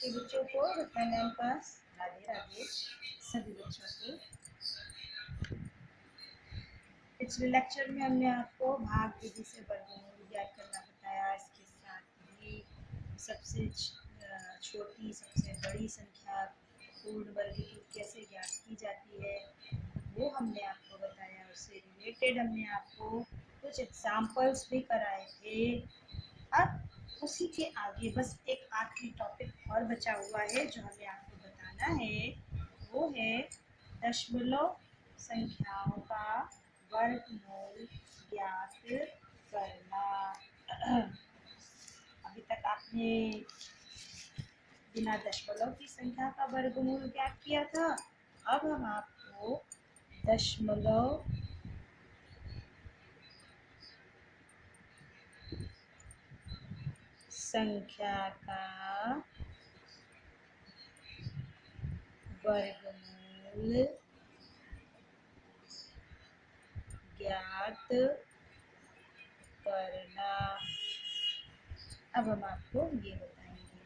के बच्चों को रत्नारायण पास राधे राधे सभी बच्चों को। पिछले लेक्चर में हमने आपको भाग विधि से वर्गमूल ज्ञात करना बताया। इसके साथ ही सबसे छोटी सबसे बड़ी संख्या पूर्ण वर्ग की कैसे ज्ञात की जाती है वो हमने आपको बताया। उससे रिलेटेड हमने आपको कुछ एग्जाम्पल्स भी कराए थे। अब उसी के आगे बस एक आखिरी टॉपिक और बचा हुआ है जो हमें आपको बताना है, वो है दशमलव संख्याओं का वर्गमूल ज्ञात करना। अभी तक आपने बिना दशमलव की संख्या का वर्गमूल ज्ञात किया था। अब हम आपको दशमलव संख्या का वर्गमूल ज्ञात करना। अब हम आपको ये बताएंगे।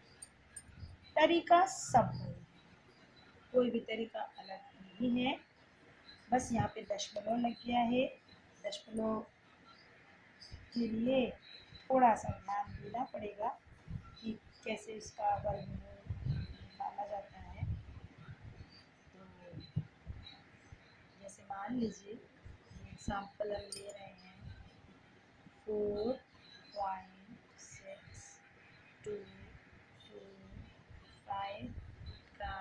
तरीका सब कोई भी तरीका अलग नहीं है, बस यहाँ पे दशमलव लग गया है। दशमलव के लिए थोड़ा सा ध्यान देना पड़ेगा कि कैसे इसका वर्गमूल निकाला जाता है। तो जैसे मान लीजिए एग्जाम्पल हम ले रहे हैं 4.625 का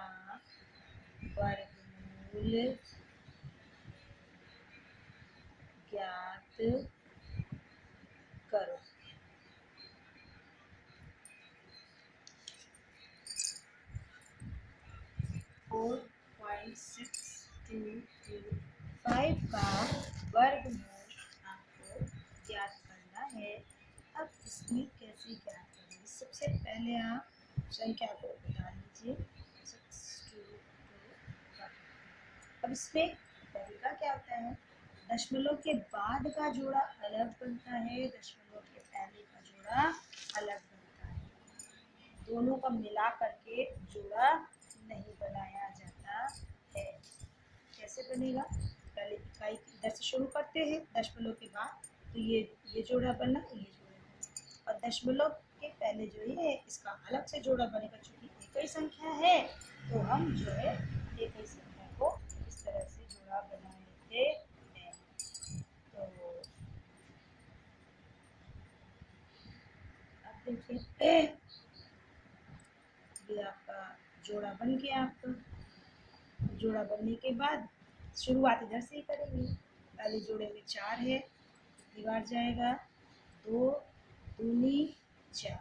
वर्गमूल ज्ञात करो। फोर पॉइंट 625 का वर्गमूल आपको ज्ञात करना है। अब इसमें कैसे ज्ञात करेंगे? सबसे पहले आप संख्या को बता लीजिए 625। अब इसमें तरीका क्या होता है? दशमलव के बाद का जोड़ा अलग बनता है, दशमलव के पहले का जोड़ा अलग बनता है। दोनों का मिला करके जोड़ा नहीं बनाया जाता है। कैसे बनेगा? पहले इकाई इधर से शुरू करते हैं दशमलव के बाद, तो ये जोड़ा बना, ये जोड़ा बना, और दशमलव के पहले जो है इसका अलग से जोड़ा बनेगा। चूंकि एक ही संख्या है तो हम जो है एक ही संख्या को इस तरह से जोड़ा बना लेते हैं। तो अब देखिए ये आपका जोड़ा बन गया। आपका जोड़ा बनने के बाद शुरुआत इधर से ही करेंगे। पहले जोड़े में 4 है, कितनी बार जाएगा? 2 दूनी 4।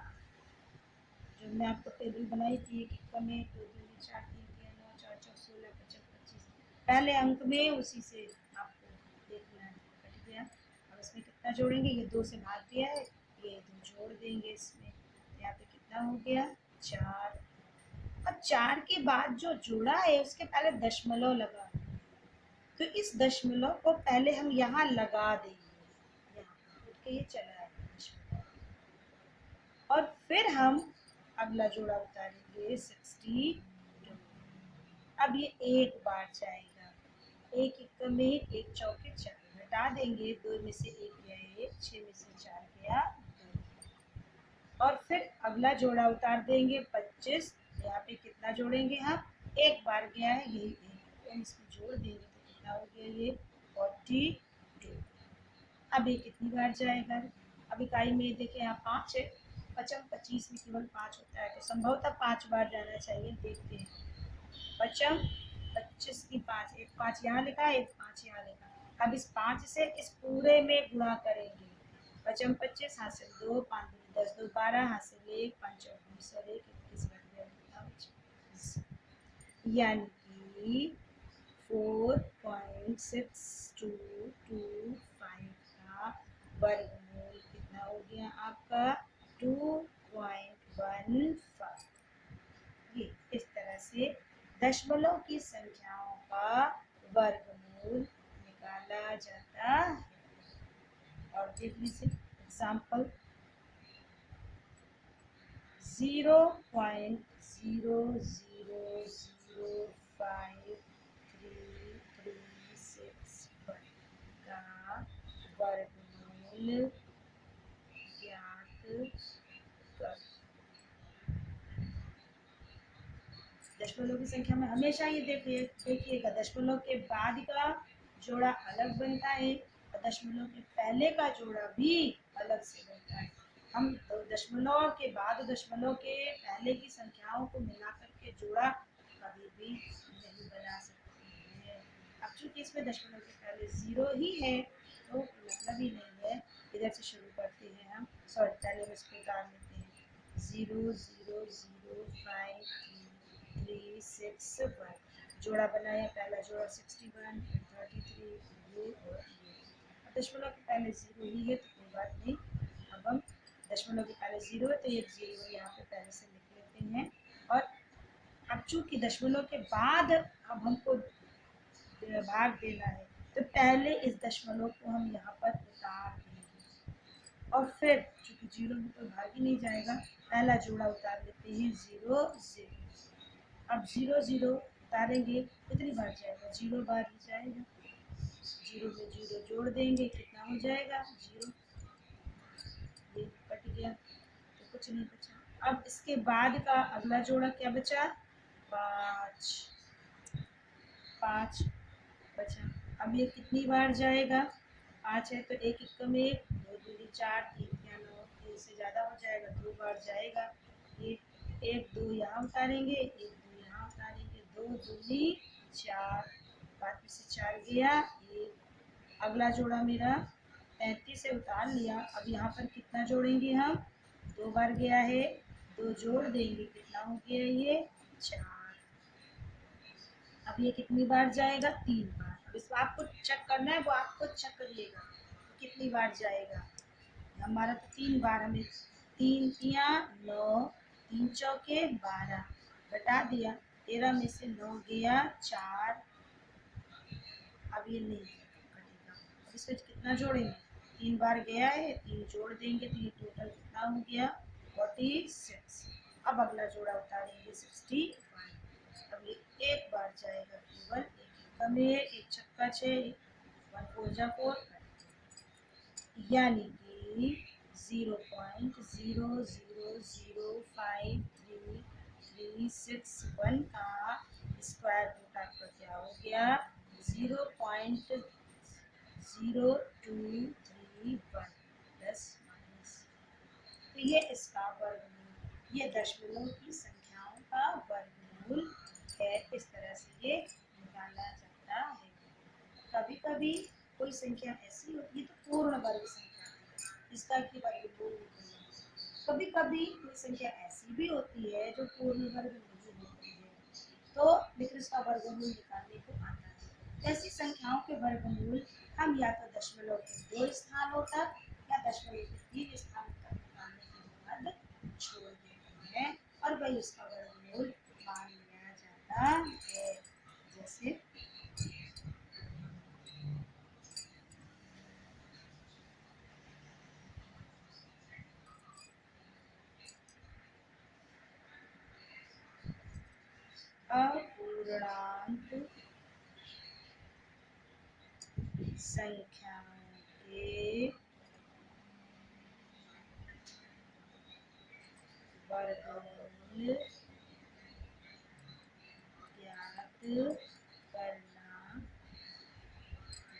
जो मैं आपको टेबल बनाई थी एक में 2 दूनी 4 3 9 4 4 16 25 25, पहले अंक में उसी से आपको देखना है। कट गया। अब इसमें कितना जोड़ेंगे? ये 2 से भाग दिया है, ये 2 जोड़ देंगे इसमें। यहाँ पे कितना हो गया? 4। अब 4 के बाद जो जुड़ा है उसके पहले दशमलव लगा, तो इस दशमलव को पहले हम यहाँ लगा देंगे। यहाँ के ये चला है दशमलव, और फिर हम अगला जोड़ा उतारेंगे 62। अब ये एक बार जाएगा, एक एक में एक चौके 4 घटा देंगे, 2 में से 1 गया 1, 6 में से 4 गया 2, और फिर अगला जोड़ा उतार देंगे 25। यहाँ पे कितना जोड़ेंगे हम? एक बार गया है, यही एक, इसमें जोड़ देंगे तो कितना हो गया? ये 42। अब ये कितनी बार जाएगा? अब इकाई में देखें यहाँ 5 है, 55 25 में केवल 5 होता है, तो संभवतः 5 बार जाना चाहिए। देखते हैं 55 25 की 5, एक 5 यहाँ लिखा है, एक 5 यहाँ लिखा। अब इस 5 से इस पूरे में गुणा करेंगे। 55 25 हासिल 2 5 10 2 12 हासिल 1 5 और 20 और 1 21 बन गया। यानी कि 4.6225 का वर्गमूल कितना हो गया आपका? 2.15। ये इस तरह से दशमलव की संख्याओं का वर्गमूल निकाला जाता है। और देख लीजिए एग्जाम्पल 0.025 0.0053361 का वर्गमूल ज्ञात कर। दशमलव की संख्या में हमेशा ये देखिएगा दशमलव के बाद का जोड़ा अलग बनता है और दशमलव के पहले का जोड़ा भी अलग से बनता है। हम दशमलव के बाद दशमलव के पहले की संख्याओं को मिलाकर के जोड़ा कभी भी नहीं बना सकते हैं। अब चूंकि इसमें दशमलव के पहले 0 ही है तो मतलब ही नहीं है। इधर से शुरू करते हैं हम, सॉरी पहले हम इसको उतार लेते हैं। 0.0053361 जोड़ा बनाया, पहला जोड़ा 61, फिर 33, ये और ये। दशमलव के पहले 0 ही है तो कोई बात नहीं। अब हम दशमलव के पहले 0 है तो ये 0 यहाँ पे पहले से लिख लेते हैं। और अब चूंकि दशमलव के बाद अब हमको भाग देना है तो पहले इस दशमलव को हम यहाँ पर उतार देंगे और फिर चूंकि 0 में तो भाग ही नहीं जाएगा, पहला जोड़ा उतार लेते हैं 0 0। अब 0 0 उतारेंगे कितनी बार जाएगा? 0 बार ही जाएगा। 0 में 0 जोड़ देंगे, कितना हो जाएगा? 0। ये कट गया तो कुछ नहीं बचा। अब इसके बाद का अगला जोड़ा क्या बचा? 5 5 बचा। अब ये कितनी बार जाएगा? 5 है तो 1 1 में 1, 2 दूनी 4, 3 क्या 9, 3 से ज़्यादा हो जाएगा, 2 बार जाएगा। ये 1 2 यहाँ उतारेंगे, 1 2 यहाँ उतारेंगे, 2 दूनी 4, बाकी से 4 गया 1। अगला जोड़ा मेरा 35 से उतार लिया। अब यहाँ पर कितना जोड़ेंगे हम? 2 बार गया है, 2 जोड़ देंगे, कितना हो गया ये? 4। अब ये कितनी बार जाएगा? 3 बार। अब इसको आपको चेक करना है, वो आप खुद चेक करिएगा कितनी बार जाएगा। हमारा तो 3 बार, हमें 3 तिया 9, 3 चौके 12, घटा दिया 13 में से 9 गया 4। अब ये नहीं कटेगा। अब इसमें कितना जोड़ेंगे? 3 बार गया है, 3 जोड़ देंगे तो ये टोटल कितना हो गया? 46। अब अगला जोड़ा उतारेंगे 61। अब ये एक बार जाएगा केवल, एक में एक छक्का 6, 1 4 जा 4, यानी कि 0.000533361 का स्क्वायर रूट आपका क्या हो गया? 0.0231 प्लस माइनस। तो ये इसका वर्गमूल, ये दशमलव की संख्याओं का वर्गमूल है। इस तरह से ये निकाला जाता है। कभी कभी कोई संख्या ऐसी होती है तो पूर्ण वर्ग संख्या इसका की वर्गमूल निकलना। कभी कभी कोई संख्या ऐसी भी होती है जो पूर्ण वर्ग नहीं होती है तो लेकिन उसका वर्गमूल निकालने को आता है। ऐसी संख्याओं के वर्गमूल हम या तो दशमलव के 2 स्थानों तक या दशमलव के 3 स्थानों तक निकालने के बाद छोड़ देते हैं और वही उसका वर्गमूल मान लिया जाता है। जैसे अपूर्णांक संख्याओं के वर्गमूल ज्ञात करना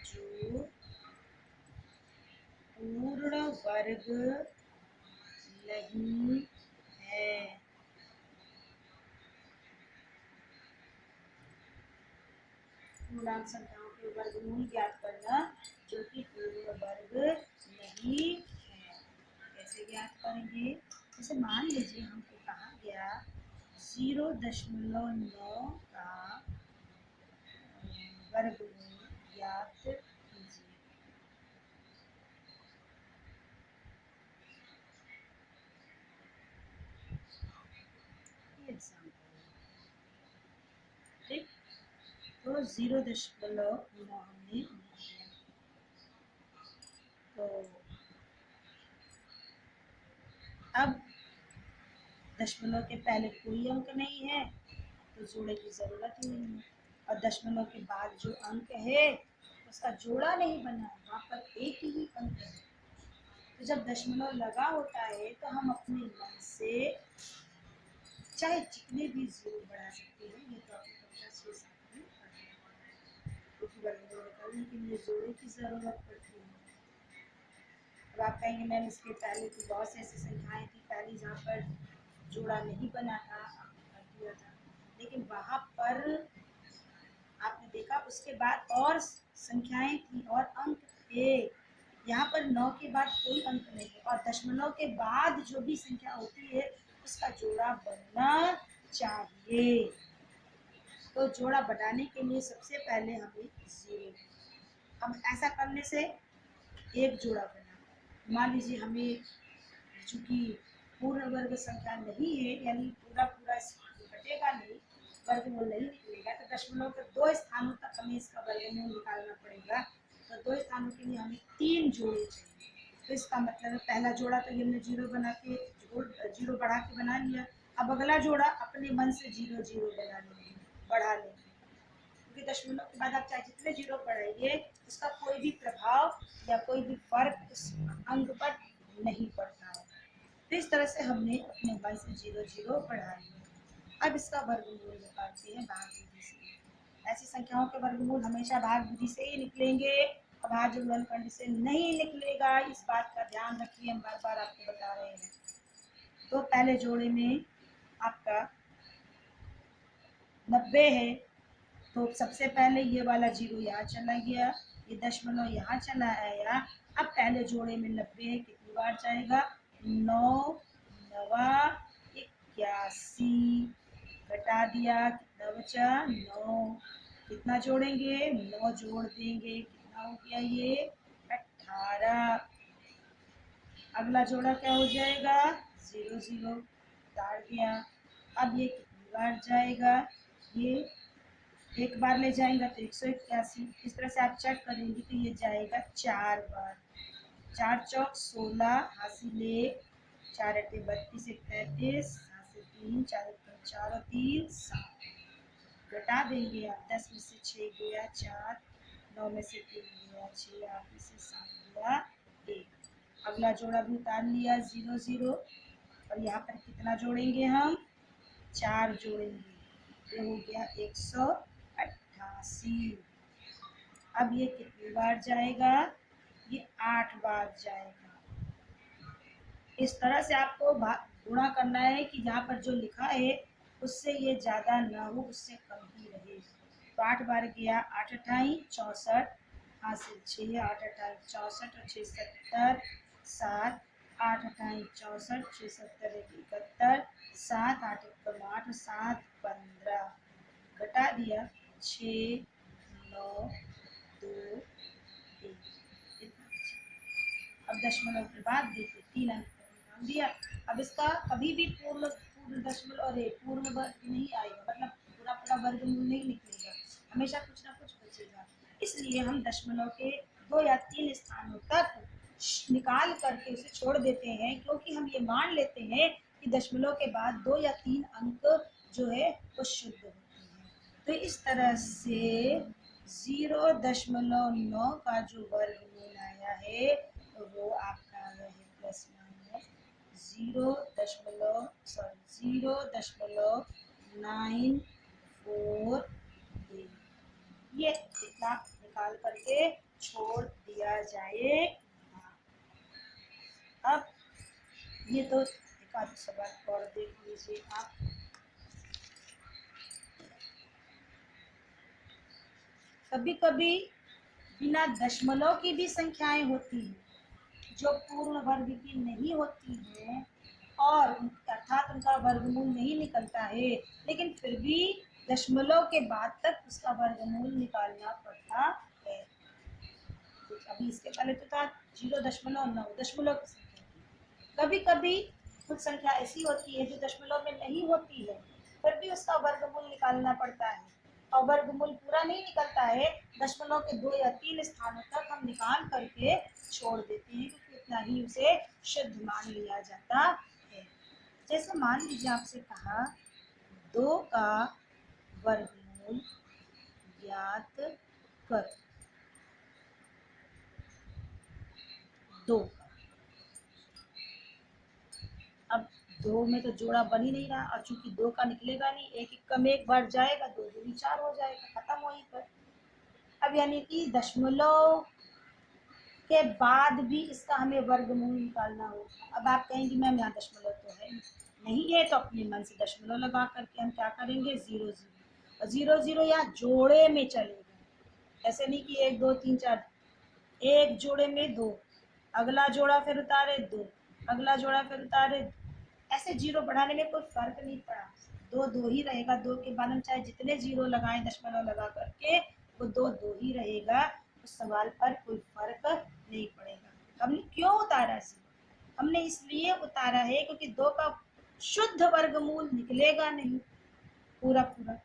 जो पूर्ण वर्ग नहीं है। पूर्णांक संख्याओं के वर्गमूल ज्ञात करना जो कि पूर्ण वर्ग नहीं है। कैसे ज्ञात करेंगे? जैसे मान लीजिए हमको कहा गया 0.9 का वर्गमूल ज्ञात कीजिए। ठीक, तो 0.9 हमने लिख दिया। तो अब दशमलव के पहले कोई अंक नहीं है तो जोड़े की ज़रूरत ही नहीं है, और दशमलव के बाद जो अंक है उसका जोड़ा नहीं बना है, वहाँ पर एक ही अंक है। तो जब दशमलव लगा होता है तो हम अपने मन से चाहे जितने भी जोड़ बढ़ा सकते हैं। ये तो आपकी कक्षा 6-7 में क्योंकि वर्गमूल निकालने के लिए जोड़े की ज़रूरत पड़ती है। अब आप कहेंगे मैम इसके पहले तो बहुत से ऐसी संख्याएं थी पहले जहाँ पर जोड़ा नहीं बना था, आपने कर दिया था, लेकिन वहाँ पर आपने देखा उसके बाद और संख्याएं थी और अंक थे। यहाँ पर 9 के बाद कोई अंक नहीं है, और दशमलव के बाद जो भी संख्या होती है उसका जोड़ा बनना चाहिए। तो जोड़ा बनाने के लिए सबसे पहले हमें जीरो, अब ऐसा करने से एक जोड़ा बना। मान लीजिए हमें चूंकि पूर्ण वर्ग संख्या नहीं है, यानी पूरा पूरा घटेगा नहीं, वर्गमूल नहीं निकलेगा, तो दशमलव के 2 स्थानों तक हमें इसका वर्गमूल निकालना पड़ेगा। तो 2 स्थानों के लिए हमें 3 जोड़े चाहिए। तो इसका मतलब है पहला जोड़ा तो हमने जीरो बना के जीरो बढ़ा के बना लिया। अब अगला जोड़ा अपने मन से जीरो जीरो बना लेंगे, बढ़ा लेंगे, क्योंकि दशमलव के बाद आप चाहे जितने जीरो बढ़ाइए उसका कोई भी प्रभाव या कोई भी फर्क इस अंक पर नहीं पड़ता है। तो इस तरह से हमने अपने मन से जीरो जीरो बढ़ा लिया। अब इसका वर्गमूल निकालते हैं भाग विधि से। ऐसी संख्याओं के वर्गमूल हमेशा भाग विधि से ही निकलेंगे, अभाज्य गुणनखंड से नहीं निकलेगा। इस बात का ध्यान रखिए, हम बार बार आपको बता रहे हैं। तो पहले जोड़े में आपका 90 है, तो सबसे पहले ये वाला जीरो यहाँ चला गया, ये दशमलव यहाँ चला आया। अब पहले जोड़े में 90 है, कितनी बार जाएगा? 9 नवा 81, घटा दिया, कितना बचा? 9। कितना जोड़ेंगे? 9 जोड़ देंगे, कितना हो गया ये? 18। अगला जोड़ा क्या हो जाएगा? 0 0, उतार दिया। अब ये कितनी बार जाएगा? ये एक बार ले जाएगा तो 181। इस तरह से आप चेक करेंगे तो ये जाएगा 4 बार। 4 चौक 16, हासिल 1, 4 अट्ठे 32, 33, हासिल 3, 4 4 और 3 7। घटा देंगे आप, 10 में से 6 गया 4, 9 में से 3 गया 6, 8 में से 7 गया 1। अगला जोड़ा भी उतार लिया 0 0, और यहाँ पर कितना जोड़ेंगे हम? 4 जोड़ेंगे, ये हो गया 188। अब ये कितनी बार जाएगा? ये 8 बार जाएगा। इस तरह से आपको गुणा करना है कि जहाँ पर जो लिखा है उससे ये ज़्यादा ना हो, उससे कम ही रहे। तो 8 बार गया, 8 अठाई 64, हासिल 6, 8 अठाई 64 और 6 70 7, 8 अठाई 64, 6 70 71, 7 8 1 8, 7 15, घटा दिया 6 9 2 1। अब दशमलव के बाद देखिए 3 अंक नाम दिया। अब इसका कभी भी पूर्ण पूर्ण दशमलव और पूर्ण वर्ग नहीं आएगा, मतलब पूरा पूरा वर्गमूल नहीं निकलेगा, हमेशा कुछ ना कुछ बचेगा। इसलिए हम दशमलव के 2 या 3 स्थानों तक निकाल करके उसे छोड़ देते हैं, क्योंकि हम ये मान लेते हैं कि दशमलव के बाद 2 या 3 अंक जो है वो शुद्ध होते हैं। तो इस तरह से 0.9 का जो वर्गमूल आया है तो वो आपका आ गया है प्लस माइनस 0.948। ये इतना निकाल करके छोड़ दिया जाएगा। अब ये तो एक आध सवाल और देख लीजिए आप। कभी कभी बिना दशमलव की भी संख्याएं होती हैं जो पूर्ण वर्ग की नहीं होती हैं, और अर्थात उनका वर्गमूल नहीं निकलता है, लेकिन फिर भी दशमलव के बाद तक उसका वर्गमूल निकालना पड़ता है। तो अभी इसके पहले तो था 0.9 दशमलव की संख्या। कभी कभी कुछ संख्या ऐसी होती है जो दशमलव में नहीं होती है, फिर भी उसका वर्गमूल निकालना पड़ता है, और वर्गमूल पूरा नहीं निकलता है, दशमलव के 2 या 3 स्थानों तक हम निकाल करके छोड़ देते हैं, क्योंकि इतना ही उसे शुद्ध मान लिया जाता है। जैसे मान लीजिए आपसे कहा 2 का वर्गमूल ज्ञात करो। 2 का, अब 2 में तो जोड़ा बन ही नहीं रहा, और चूंकि 2 का निकलेगा नहीं, एक एक कम एक बार जाएगा, 2 दूनी 4 हो जाएगा, खत्म वहीं पर। अब यानी कि दशमलव के बाद भी इसका हमें वर्गमूल निकालना होगा। अब आप कहेंगे मैम यहाँ दशमलव तो है नहीं है, तो अपने मन से दशमलव लगा करके हम क्या करेंगे, 0 0, और 0 0 यहाँ जोड़े में चलेगा, ऐसे नहीं कि 1 2 3 4, एक जोड़े में 2, अगला जोड़ा फिर उतारे 2, अगला जोड़ा फिर उतारे 2, ऐसे जीरो बढ़ाने में कोई फर्क नहीं पड़ा, 2 2 ही रहेगा। 2 के बाद हम चाहे जितने जीरो लगाएं दशमलव लगा करके, वो 2 2 ही रहेगा। उस सवाल पर कोई फर्क नहीं पड़ेगा। हमने क्यों उतारा जीरो? हमने इसलिए उतारा है क्योंकि 2 का शुद्ध वर्गमूल निकलेगा नहीं पूरा पूरा,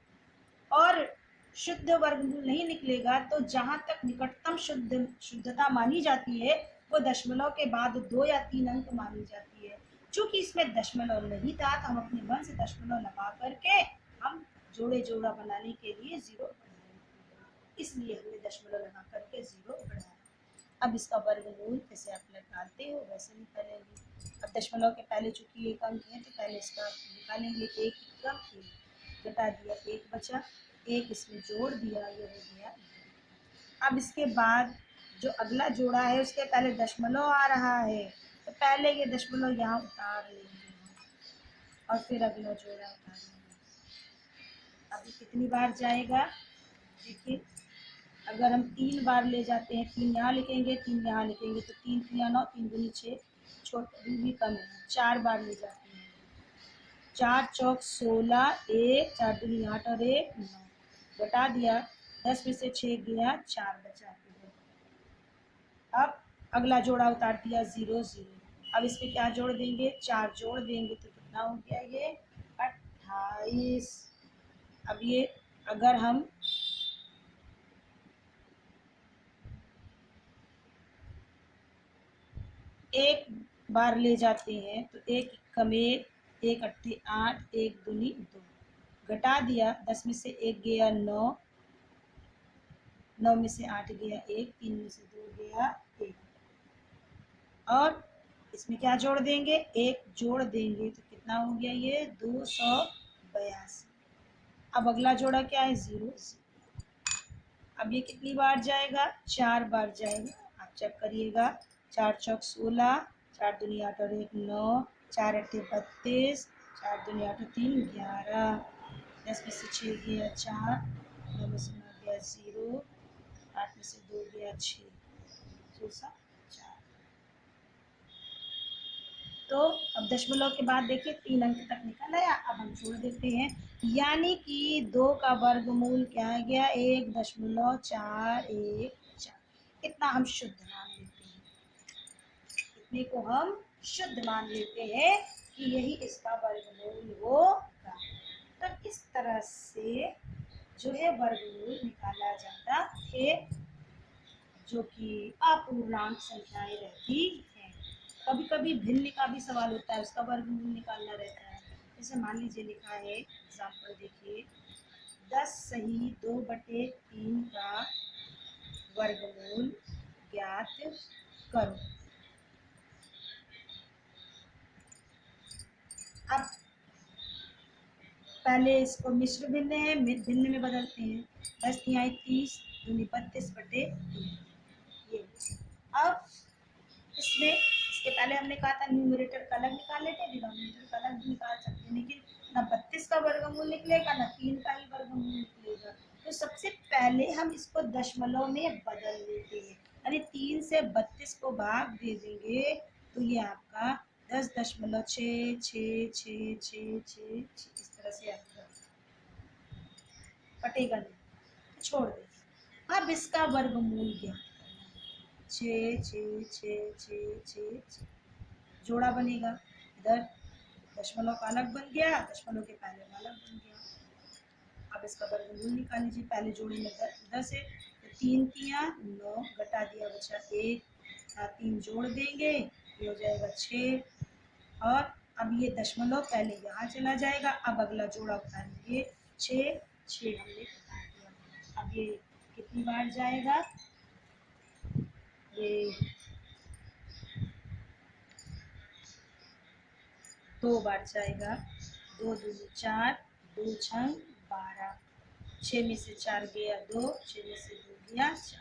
और शुद्ध वर्गमूल नहीं निकलेगा तो जहां तक निकटतम शुद्धता मानी जाती है वो दशमलव के बाद 2 या 3 अंक मानी जाती है। चूंकि इसमें दशमलव नहीं था तो हम अपने मन से दशमलव लगा करके हम जोड़े जोड़ा बनाने के लिए 0 बढ़ाएंगे, इसलिए हमने दशमलव लगा करके 0 बढ़ाया। अब इसका वर्गमूल जैसे आप निकालते हो वैसे निकालेंगे। अब दशमलव के पहले चूंकि एक अंक है तो पहले इसका निकालेंगे, एक कम एक घटा दिया, एक बचा, एक इसमें जोड़ दिया, ये हो गया। अब इसके बाद जो अगला जोड़ा है उसके पहले दशमलव आ रहा है, तो पहले ये दशमलव यहाँ उतार लेंगे और फिर अगला जोड़ा उतारेंगे। अब ये कितनी बार जाएगा देखिए, अगर हम 3 बार ले जाते हैं, 3 यहाँ लिखेंगे, 3 यहाँ लिखेंगे, तो 3 3 9, 3 दूनी 6, छोटे भी कम है, 4 बार ले जाते हैं, 4 चौक 16, 1 4 दूनी 8 और 1 9, घटा दिया, 10 में से 6 गया, 4 बचा। अब अगला जोड़ा उतार दिया 0 0, अब इसमें क्या जोड़ देंगे, 4 जोड़ देंगे, तो कितना हो गया ये 28। अब ये अगर हम एक बार ले जाते हैं तो एक कम एक अट्ठे 8, एक दूनी 2, घटा दिया, 10 में से 1 गया 9, 9 में से 8 गया 1, 3 में से 2 गया 1, और इसमें क्या जोड़ देंगे, एक जोड़ देंगे, तो कितना हो गया ये 282। अब अगला जोड़ा क्या है 0 0। अब ये कितनी बार जाएगा, 4 बार जाएगा, आप चेक करिएगा, 4 चौक 16, 4 दूनी 8 और 1 9, 4 अट्ठे 32, 4 दूनी 8 और 3 11, 10 में से 6 गया 4, 9 में से 9 गया 0, 8 में से 2 गया 6, 4। तो अब दशमलव के बाद देखिए 3 अंक तक निकल आया। अब हम छोड़ देते हैं, यानी कि 2 का वर्गमूल क्या आ गया, 1.414। इतना हम शुद्ध मान लेते हैं, इतने को हम शुद्ध मान लेते हैं कि यही इसका वर्गमूल होगा। तो इस तरह से जो है वर्गमूल निकाला जाता है, जो कि अपूर्णांक संख्याएं रहती हैं। कभी कभी भिन्न का भी सवाल होता है, उसका वर्गमूल निकालना रहता है। जैसे मान लीजिए लिखा है, एग्जाम्पल देखिए, 10 सही 2/3 का वर्गमूल ज्ञात करो। अब पहले इसको मिश्र भिन्न है, भिन्न में बदलते हैं, 10 तिहाई 30, दूनी 32/3। ये अब इसमें इसके पहले हमने कहा था न्यूमरेटर का अलग निकाल लेते हैं, डिनोमिनेटर का अलग निकाल सकते हैं, लेकिन ना 32 का वर्गमूल निकलेगा ना 3 का ही वर्गमूल निकलेगा। तो सबसे पहले हम इसको दशमलव में बदल लेते हैं, यानी 3 से 32 को भाग दे देंगे, तो ये आपका 10.66666 इस तरह से आएगा, कटेगा नहीं, छोड़ देंगे। अब इसका वर्गमूल क्या, 6 6 6 6 6, जोड़ा बनेगा, इधर दशमलव का अलग बन गया, दशमलव के पहले का अलग बन गया। अब इसका वर्गमूल निकाल लीजिए, पहले जोड़े में 10 है, तो 3 तिया 9, घटा दिया बचा 1, 3 जोड़ देंगे, ये हो जाएगा 6, और अब ये दशमलव पहले यहाँ चला जाएगा। अब अगला जोड़ा उतारेंगे 6, 6 हमने उतार दिया। अब ये कितनी बार जाएगा, ये 2 बार जाएगा। 2 दूनी 4, 2 छंग 12, 6 में से 4 गया 2, 6 में से 2 गया 4।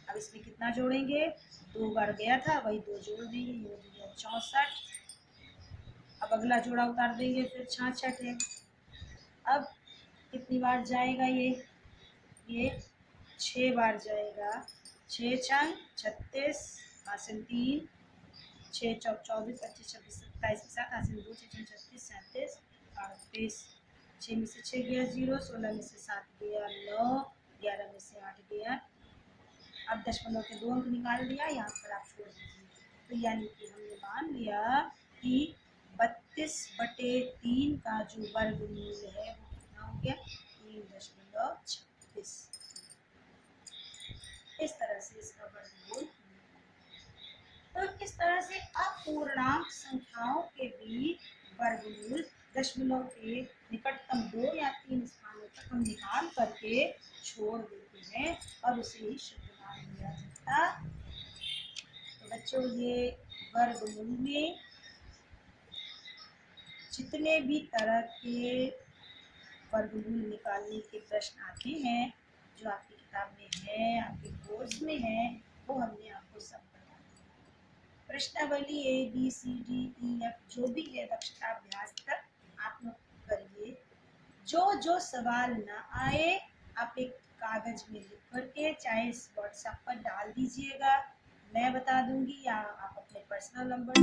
अब इसमें कितना जोड़ेंगे, 2 बार गया था वही 2 जोड़ देंगे, ये हो गया 64। अब अगला जोड़ा उतार देंगे, फिर 66 है। अब कितनी बार जाएगा ये 6 बार जाएगा। 6 छंग 36, हासिल 3, 6 चौक 24, 25, 26, 27 के साथ हासिल 2, 6 36, 37, 38। 6 में से 6 गया 0, 16 में से 7 गया 9, 11 में से 8 गया। अब दशमलव के 2 अंक निकाल दिया, यहाँ पर आप छोड़ दीजिए। तो यानी कि हमने मान लिया कि 32/3 का जो वर्गमूल है वो कितना हो गया, 3.36। इस तरह से इसका वर्गमूल। तो इस तरह से अपूर्णांक संख्याओं के भी वर्गमूल दशमलव के निकटतम 2 या 3 स्थानों तक हम निकाल करके छोड़ देते हैं और उसे ही शुद्ध मान लिया जाता। तो बच्चों, ये वर्गमूल में जितने भी तरह के वर्गमूल निकालने के प्रश्न आते हैं, जो आपकी किताब में है, आपके कोर्स में है, वो हमने आपको सब बता दिया। प्रश्नावली ABCDEF जो भी है दक्षता अभ्यास तक आप लोग करिए। जो सवाल ना आए आप एक कागज में लिख करके चाहे इस व्हाट्सएप पर डाल दीजिएगा, मैं बता दूंगी, या आप अपने पर्सनल नंबर